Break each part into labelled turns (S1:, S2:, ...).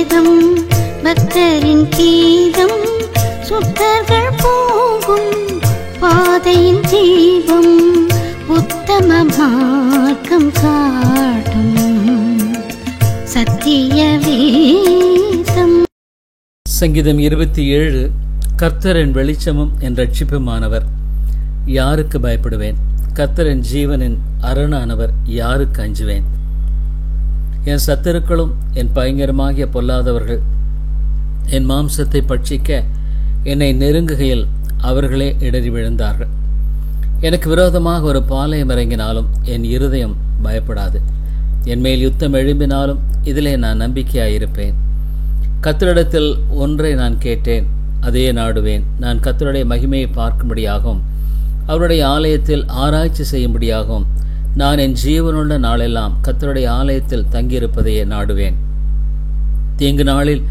S1: வேதம் பக்தரின் கீதம் சுத்தர்கள் போகும் பாதையின் தீபம் உத்தம மார்க்கம் காட்டும் சத்திய வேதம்.
S2: சங்கீதம் 27. கர்த்தரின் வெளிச்சமும் என் ரட்சிப்புமானவர், யாருக்கு பயப்படுவேன்? கர்த்தரின் ஜீவனின் அரணானவர், யாருக்கு அஞ்சுவேன்? என் சத்துருக்களும் என் பயங்கரமாகிய பொல்லாதவர்கள் என் மாம்சத்தை பட்சிக்க என்னை நெருங்குகையில் அவர்களே இடறி விழுந்தார்கள். எனக்கு விரோதமாக ஒரு பாளையம் இறங்கினாலும் என் இருதயம் பயப்படாது. என் மேல் யுத்தம் எழும்பினாலும் இதிலே நான் நம்பிக்கையாயிருப்பேன். கர்த்தரிடத்தில் ஒன்றை நான் கேட்டேன், அதையே நாடுவேன். நான் கர்த்தருடைய மகிமையை பார்க்கும்படியாகவும் அவருடைய ஆலயத்தில் ஆராய்ச்சி செய்யும்படியாகவும் நான் என் ஜீவனுள்ள நாளெல்லாம் கர்த்தருடைய ஆலயத்தில் தங்கியிருப்பதையே நாடுவேன். தீங்கு நாளில்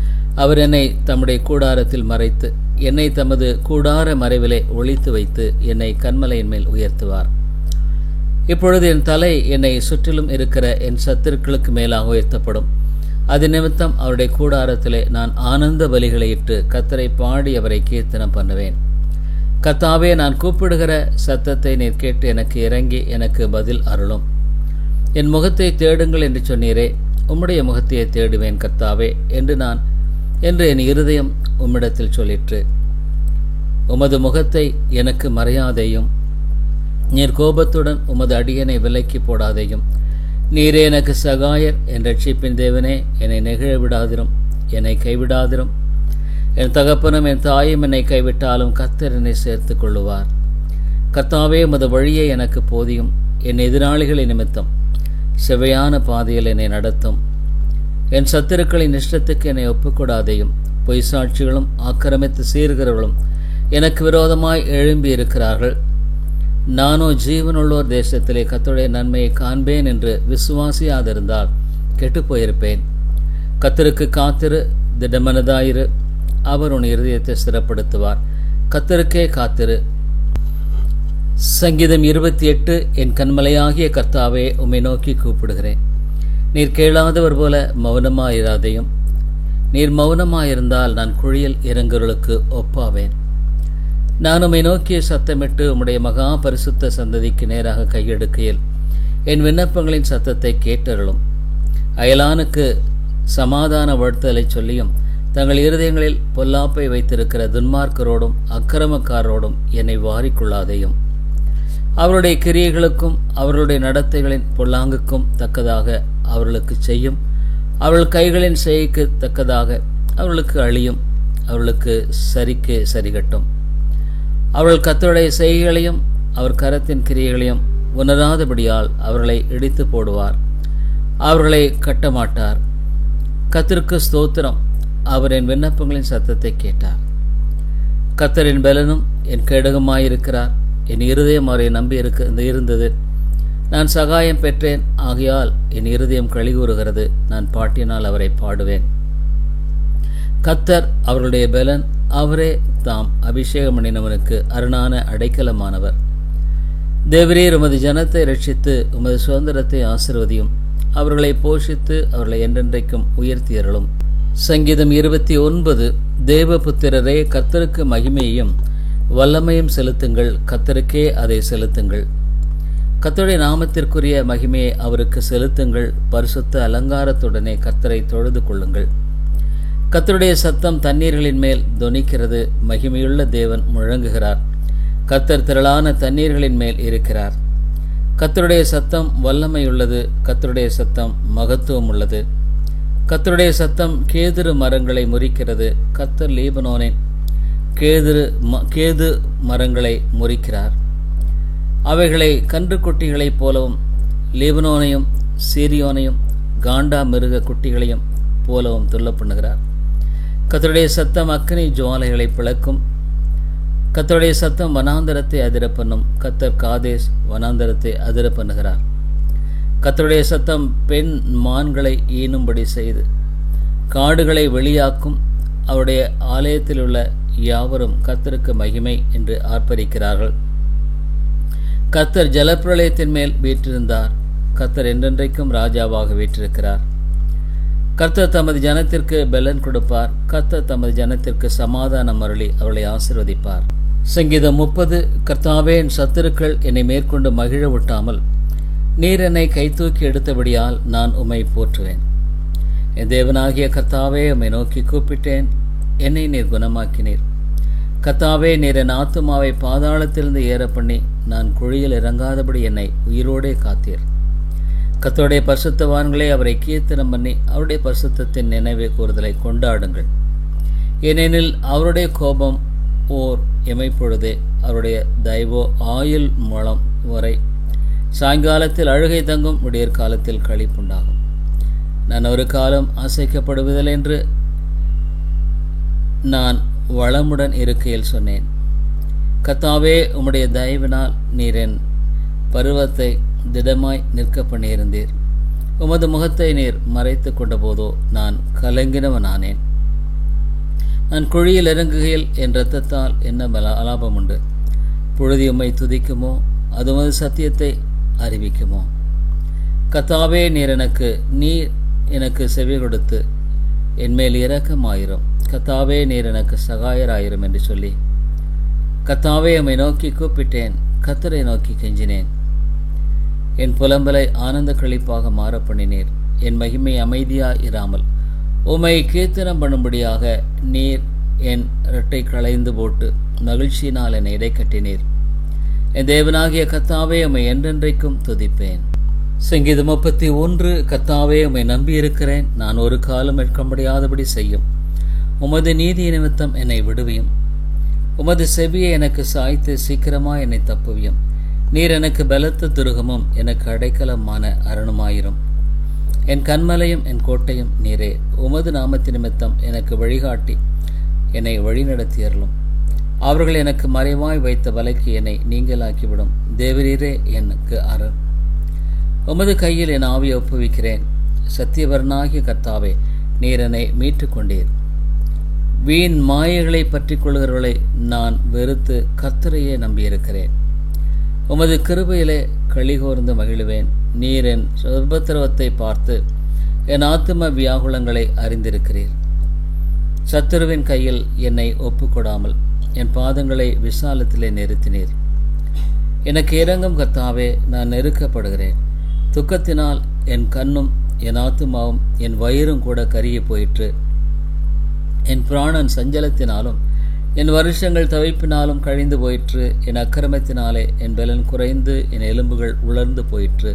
S2: அவர் என்னை தம்முடைய கூடாரத்தில் மறைத்து என்னை தமது கூடார மறைவிலே ஒளித்து வைத்து என்னை கன்மலையின் மேல் உயர்த்துவார். இப்பொழுது என் தலை என்னை சுற்றிலும் இருக்கிற என் சத்துருக்களுக்கு மேலாக உயர்த்தப்படும். அது நிமித்தம் அவருடைய கூடாரத்திலே நான் ஆனந்த பலிகளை இட்டு கர்த்தரை பாடி அவரை கீர்த்தனம் பண்ணுவேன். கர்த்தாவே, நான் கூப்பிடுகிற சத்தத்தை நீர் கேட்டு எனக்கு இறங்கி எனக்கு பதில் அருளும். என் முகத்தை தேடுங்கள் என்று சொன்னீரே, உம்முடைய முகத்தையே தேடுவேன் கர்த்தாவே என்று என் இருதயம் உம்மிடத்தில் சொல்லிற்று. உமது முகத்தை எனக்கு மறையாதேயும், நீர் கோபத்துடன் உமது அடியனை விலக்கி போடாதேயும். நீரே எனக்கு சகாயர், என் ரட்சிப்பின் தேவனே, என்னை நெகிழ விடாதிரும், என்னை கைவிடாதிரும். என் தகப்பனும் என் தாயும் என்னை கைவிட்டாலும் கர்த்தர் என்னை சேர்த்து கொள்ளுவார். கர்த்தாவே, உமது வழியை எனக்கு போதியும். என் எதிராளிகளை நிமித்தம் செவையான பாதையில் என்னை நடத்தும். என் சத்துருக்களின் இஷ்டத்துக்கு என்னை ஒப்புக்கூடாதையும். பொய் சாட்சிகளும் ஆக்கிரமித்து சீர்கிறவர்களும் எனக்கு விரோதமாய் எழும்பி இருக்கிறார்கள். நானோ ஜீவனுள்ளோர் தேசத்திலே கர்த்தருடைய நன்மையை காண்பேன் என்று விசுவாசியாதிருந்தால் கெட்டு போயிருப்பேன். கர்த்தருக்கு காத்திரு, திடமனதாயிரு, அவர் உன் இருதயத்தை ஸ்திரப்படுத்துவார். கர்த்தருக்கே காத்திரு. சங்கீதம் 28. என் கன்மலையாகிய கர்த்தாவே, உம்மை நோக்கி கூப்பிடுகிறேன். நீர் கேளாதவர் போல மௌனமாயிராதையும். நீர் மௌனமாயிருந்தால் நான் குழியில் இறங்குகளுக்கு ஒப்பாவேன். நான் உம்மை நோக்கிய சத்தமிட்டு உம்முடைய மகா பரிசுத்த சந்ததிக்கு நேராக கையெடுக்கையில் என் விண்ணப்பங்களின் சத்தத்தை கேட்டருளும். அயலானுக்கு சமாதான வாழ்த்தலை சொல்லியும் தங்கள் இருதயங்களில் பொல்லாப்பை வைத்திருக்கிற துன்மார்க்கரோடும் அக்கிரமக்காரரோடும் என்னை வாரிக்கொள்ளாதையும். அவருடைய கிரியைகளுக்கும் அவர்களுடைய நடத்தைகளின் பொல்லாங்குக்கும் தக்கதாக அவர்களுக்கு செய்யும். அவர்கள் கைகளின் செய்கைக்கு தக்கதாக அவர்களுக்கு அழியும். அவர்களுக்கு சரிக்கு சரிகட்டும். அவர்கள் கர்த்தருடைய செய்கைகளையும் அவர் கரத்தின் கிரியைகளையும் உணராதபடியால் அவர்களை இடித்து போடுவார். அவர்களை கட்டமாட்டார். கர்த்தருக்கு ஸ்தோத்திரம், அவர் என் விண்ணப்பங்களின் சத்தத்தை கேட்டார். கர்த்தரின் பலனும் என் கேடகமாயிருக்கிறார். என் இருதயம் அவரை நம்பி இருந்தது. நான் சகாயம் பெற்றேன், ஆகையால் என் இருதயம் களிகூறுகிறது. நான் பாட்டினால் அவரை பாடுவேன். கர்த்தர் அவர்களுடைய பலன், அவரே தாம் அபிஷேகம் பண்ணினவனுக்கு அரணான அடைக்கலமானவர். தேவரீர் உமது ஜனத்தை ரட்சித்து உமது சுதந்திரத்தை ஆசீர்வதியும். அவர்களை போஷித்து அவர்களை என்றென்றைக்கும் உயர்த்தியருளும். சங்கீதம் 29. தேவபுத்திரரே, கர்த்தருக்கு மகிமையையும் வல்லமையும் செலுத்துங்கள். கர்த்தருக்கே அதை செலுத்துங்கள். கர்த்தருடைய நாமத்திற்குரிய மகிமையை அவருக்கு செலுத்துங்கள். பரிசுத்த அலங்காரத்துடனே கர்த்தரை தொழுது கொள்ளுங்கள். கர்த்தருடைய சத்தம் தண்ணீர்களின் மேல் தொனிக்கிறது. மகிமையுள்ள தேவன் முழங்குகிறார். கர்த்தர் திரளான தண்ணீர்களின் மேல் இருக்கிறார். கர்த்தருடைய சத்தம் வல்லமையுள்ளது. கர்த்தருடைய சத்தம் மகத்துவம் உள்ளது. கர்த்தருடைய சத்தம் கேதுரு மரங்களை முறிக்கிறது. கர்த்தர் லீபனோனின் கேது மரங்களை முறிக்கிறார். அவைகளை கன்றுக்குட்டிகளைப் போலவும் லீபனோனையும் சீரியோனையும் காண்டா மிருக குட்டிகளையும் போலவும் துள்ள பண்ணுகிறார். கர்த்தருடைய சத்தம் அக்கினி ஜுவாலைகளை பிளக்கும். கர்த்தருடைய சத்தம் வனாந்தரத்தை அதிர பண்ணும். கர்த்தர் காதேஸ் வனாந்தரத்தை அதிர பண்ணுகிறார். கர்த்தருடைய சத்தம் பெண் மான்களை ஈனும்படி செய்து காடுகளை வெளியாக்கும். அவருடைய ஆலயத்தில் உள்ள யாவரும் கர்த்தருக்கு மகிமை என்று ஆர்ப்பரிக்கிறார்கள். கர்த்தர் ஜலப்பிரளயத்தின் மேல் வீற்றிருந்தார். கர்த்தர் என்றென்றைக்கும் ராஜாவாக வீற்றிருக்கிறார். கர்த்தர் தமது ஜனத்திற்கு பெலன் கொடுப்பார். கர்த்தர் தமது ஜனத்திற்கு சமாதானம் அருளி அவளை ஆசீர்வதிப்பார். சங்கீதம் 30. கர்த்தாவே, என் சத்துருக்கள் என்னை மேற்கொண்டு மகிழ விட்டாமல் நீர் என்னை கைதூக்கி எடுத்தபடியால் நான் உம்மை போற்றுவேன். என் தேவனாகிய கர்த்தாவே, உம்மை நோக்கி கூப்பிட்டேன், என்னை நீர் குணமாக்கினீர். கர்த்தாவே, நீர் என் ஆத்துமாவை பாதாளத்திலிருந்து ஏற பண்ணி நான் குழியில் இறங்காதபடி என்னை உயிரோடே காத்தீர். கர்த்தருடைய பரிசுத்தவான்களே, அவரை கீர்த்தனம் பண்ணி அவருடைய பரிசுத்தத்தின் நினைவை கூறுதலை கொண்டாடுங்கள். ஏனெனில் அவருடைய கோபம் ஓர் இமைப்பொழுதே, அவருடைய தயவோ ஆயுள் மூலம் வரை. சாயங்காலத்தில் அழுகை தங்கும், விடியற் காலத்தில் களிப்புண்டாகும். நான் ஒரு காலம் அசைக்கப்படுவதில்லை என்று நான் வளமுடன் இருக்கையில் சொன்னேன். கர்த்தாவே, உம்முடைய தயவினால் நீர் என் பருவத்தை திடமாய் நிற்க பண்ணியிருந்தீர். உமது முகத்தை நீர் மறைத்து கொண்ட போதோ நான் கலங்கினவனானேன். நான் குழியில் இறங்குகையில் என் இரத்தத்தால் என்ன அலாபம் உண்டு? புழுதி உம்மை துதிக்குமோ? அது உமது சத்தியத்தை அறிவிக்குமோ? கர்த்தாவே, நீர் எனக்கு செவி கொடுத்து என்மேல் இரக்கமாயிரும். கர்த்தாவே, நீர் எனக்கு சகாயராயிரும் என்று சொல்லி கர்த்தாவே, உம்மை நோக்கி கூப்பிட்டேன், கர்த்தரை நோக்கி கெஞ்சினேன். என் புலம்பலை ஆனந்த களிப்பாக மாற பண்ணினீர். என் மகிமை அமைதியாய் இராமல் உம்மை கீர்த்தனம் பண்ணும்படியாக நீர் என் இரட்டை களைந்து போட்டு மகிழ்ச்சியினால் என்னை இடைக்கட்டினீர். என் தேவனாகிய கர்த்தாவே, உம்மை என்றென்றைக்கும் துதிப்பேன். சங்கீதம் 31. கர்த்தாவே, உம்மை நம்பியிருக்கிறேன், நான் ஒரு காலம் எடுக்க முடியாதபடி செய்யும். உமது நீதி நிமித்தம் என்னை விடுவியும். உமது செவியை எனக்கு சாய்த்து சீக்கிரமாய் என்னை தப்புவியும். நீர் எனக்கு பலத்த துருகமும் எனக்கு அடைக்கலமான அரணுமாயிரும். என் கண்மலையும் என் கோட்டையும் நீரே. உமது நாமத்து நிமித்தம் எனக்கு வழிகாட்டி என்னை வழிநடத்தியருளும். அவர்கள் எனக்கு மறைவாய் வைத்த வலைக்கு என்னை நீங்களாக்கிவிடும். தேவரீரே எனக்கு அரண். உமது கையில் என் ஆவியை ஒப்புவிக்கிறேன். சத்தியவரனாகிய கர்த்தாவே, நீர் என்னை மீட்டு கொண்டீர். வீண் மாயைகளை பற்றி கொள்கிறவர்களை நான் வெறுத்து கர்த்தரையே நம்பியிருக்கிறேன். உமது கிருபையிலே களிகோர்ந்து மகிழுவேன். நீர் என் உபத்திரவத்தை பார்த்து என் ஆத்தும வியாகுலங்களை அறிந்திருக்கிறீர். சத்துருவின் கையில் என்னை ஒப்புக்கொடாமல் என் பாதங்களை விசாலத்திலே நிறுத்தினீர். எனக்கு இரங்கும் கர்த்தாவே, நான் நெருக்கப்படுகிறேன். துக்கத்தினால் என் கண்ணும் என் ஆத்துமாவும் என் வயிறும் கூட கருகி போயிற்று. என் பிராணன் சஞ்சலத்தினாலும் என் வருஷங்கள் தவிப்பினாலும் கழிந்து போயிற்று. என் அக்கிரமத்தினாலே என் பலன் குறைந்து என் எலும்புகள் உலர்ந்து போயிற்று.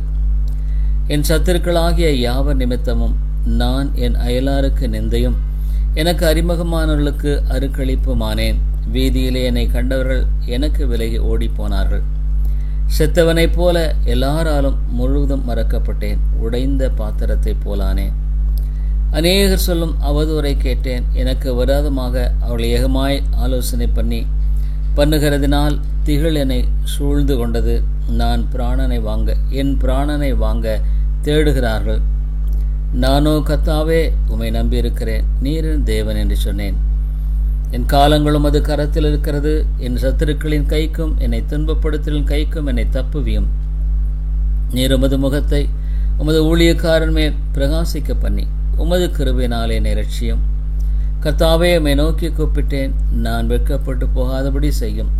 S2: என் சத்துருக்களாகிய யாவர் நிமித்தமும் நான் என் அயலாருக்கு நிந்தையும் எனக்கு அறிமுகமானவர்களுக்கு அருக்களிப்புமானேன். வீதியிலே என்னை கண்டவர்கள் எனக்கு விலகி ஓடிப்போனார்கள். செத்தவனைப் போல எல்லாராலும் முழுவதும் மறக்கப்பட்டேன். உடைந்த பாத்திரத்தைப் போலானேன். அநேகர் சொல்லும் அவதூறை கேட்டேன். எனக்கு விரோதமாக அவர்கள் ஏகமாய் ஆலோசனை பண்ணுகிறதினால் திகில் என்னை சூழ்ந்து கொண்டது. என் பிராணனை வாங்க தேடுகிறார்கள். நானோ கர்த்தாவே, உம்மை நம்பியிருக்கிறேன், நீரின் தேவன் என்று சொன்னேன். என் காலங்களும் அது கரத்தில் இருக்கிறது. என் சத்துருக்களின் கைக்கும் என்னை துன்பப்படுத்தலின் கைக்கும் என்னை தப்புவியும். நீர் உமது முகத்தை உமது ஊழியக்காரன் மேல் பிரகாசிக்க பண்ணி உமது கிருபையினாலே என்னை ரட்சியும். கர்த்தாவே, உம்மை நோக்கி கூப்பிட்டேன், நான் வெட்கப்பட்டு போகாதபடி செய்யும்.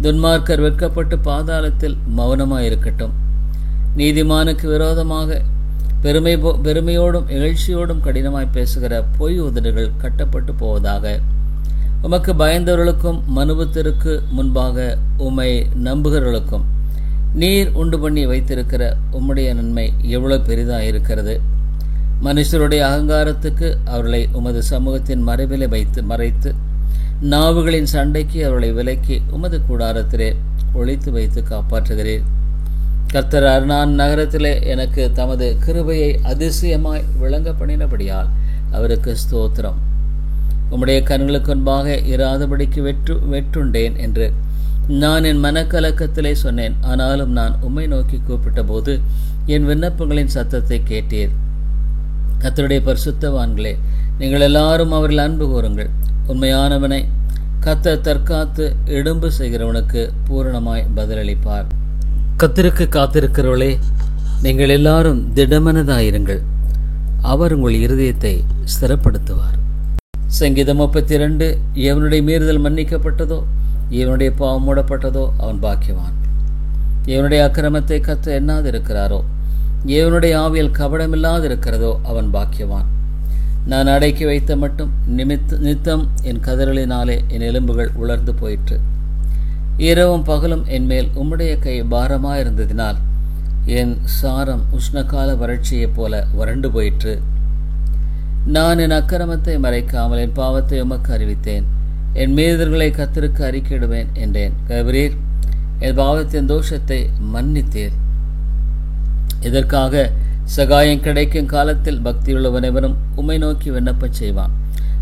S2: துன்மார்க்கர் வெட்கப்பட்டு பாதாளத்தில் மௌனமாயிருக்கட்டும். நீதிமானுக்கு விரோதமாக பெருமையோடும் இகழ்ச்சியோடும் கடினமாய் பேசுகிற பொய் உதடுகள் கட்டப்பட்டு போவதாக. உமக்கு பயந்தவர்களுக்கும் மனுபுத்திற்கு முன்பாக உம்மை நம்புகிறவர்களுக்கும் நீர் உண்டு பண்ணி வைத்திருக்கிற உம்முடைய நன்மை எவ்வளவு பெரிதாயிருக்கிறது. மனுஷருடைய அகங்காரத்துக்கு அவர்களை உமது சமூகத்தின் மறைவிலே மறைத்து நாவுகளின் சண்டைக்கு அவர்களை விலக்கி உமது கூடாரத்திலே ஒளித்து வைத்து காப்பாற்றுகிறீர். கர்த்தர் அர்னான் நகரத்திலே எனக்கு தமது கிருபையை அதிசயமாய் விளங்க பண்ணினபடியால் அவருக்கு ஸ்தோத்திரம். உம்முடைய கண்களுக்கு முன்பாக இராதபடிக்கு வெட்டுண்டேன் என்று நான் என் மனக்கலக்கத்திலே சொன்னேன். ஆனாலும் நான் உம்மை நோக்கி கூப்பிட்ட போது என் விண்ணப்பங்களின் சத்தத்தை கேட்டீர். கர்த்தருடைய பரிசுத்தவான்களே, நீங்கள் எல்லாரும் அவர்கள் அன்பு கூறுங்கள். உண்மையானவனை கர்த்தர் தற்காத்து இடும்பு செய்கிறவனுக்கு பூரணமாய் பதிலளிப்பார். கர்த்தருக்கு காத்திருக்கிறவர்களே, நீங்கள் எல்லாரும் திடமனதாயிருங்கள். அவர் உங்கள் இருதயத்தை ஸ்திரப்படுத்துவார். சங்கீதம் 32. எவனுடைய மீறுதல் மன்னிக்கப்பட்டதோ, இவனுடைய பாவம் மூடப்பட்டதோ அவன் பாக்கியவான். எவனுடைய அக்கிரமத்தை கர்த்தர் எண்ணாதிருக்கிறாரோ, எவனுடைய ஆவியில் கபடமில்லாதிருக்கிறதோ அவன் பாக்கியவான். நான் அடக்கி வைத்த மட்டும் நித்தம் என் கதறலினாலே என் எலும்புகள் உலர்ந்து போயிற்று. இரவும் பகலும் என்மேல் உம்முடைய கை பாரமாயிருந்ததினால் என் சாரம் உஷ்ணகால வறட்சியைப் போல வறண்டு போயிற்று. நான் என் அக்கிரமத்தை மறைக்காமல் என் பாவத்தை உமக்கு அறிவித்தேன். என் மீறுதல்களை கர்த்தருக்கு அறிக்கையிடுவேன் என்றேன். கர்த்தரீர் என் பாவத்தின் தோஷத்தை மன்னித்தீர். இதற்காக சகாயம் கிடைக்கும் காலத்தில் பக்தியுள்ளவனைவனும் உம்மை நோக்கி விண்ணப்பம் செய்வான்.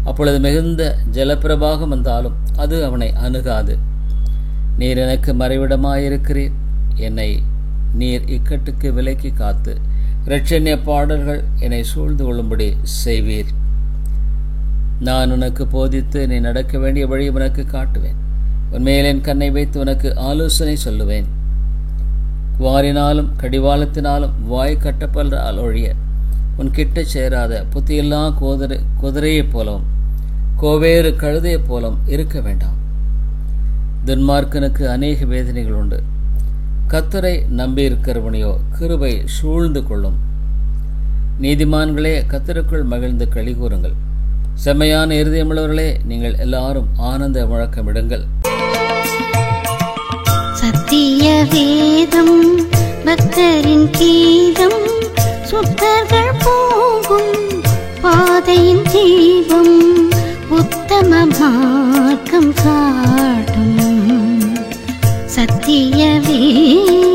S2: அப்பொழுது மிகுந்த ஜலப்பிரவாகம் வந்தாலும் அது அவனை அணுகாது. நீர் எனக்கு மறைவிடமாயிருக்கிறீர். என்னை நீர் இக்கட்டுக்கு விலக்கி காத்து இரட்சண்ய பாடல்கள் என்னை சூழ்ந்து கொள்ளும்படி செய்வீர். நான் உனக்கு போதித்து நீ நடக்க வேண்டிய வழி உனக்கு காட்டுவேன். உன்மேல் என் கண்ணை வைத்து உனக்கு ஆலோசனை சொல்லுவேன். வாரினாலும் கடிவாளத்தினாலும் வாய் கட்டப்பல்லால் ஒழிய உன் கிட்ட சேராத புத்தியில்லா குதிரையைப் போலவும் கோவேறு கழுதையைப் போலவும் இருக்க வேண்டாம். துன்மார்க்கனுக்கு அநேக வேதனைகள் உண்டு. கர்த்தரை நம்பியிருக்கிறவனையோ கிருபை சூழ்ந்து கொள்ளும். நீதிமான்களே, கர்த்தருக்குள் மகிழ்ந்து களிகூறுங்கள். செம்மையான இருதயமுள்ளவர்களே, நீங்கள் எல்லாரும் ஆனந்த முழக்கமிடுங்கள்.
S1: சத்திய வேதம் பக்தரின் கீதம், சுத்தர்கள் போகும் பாதையின் தீபம், உத்தம மார்க்கம் காட்டும் சத்திய வேதம்.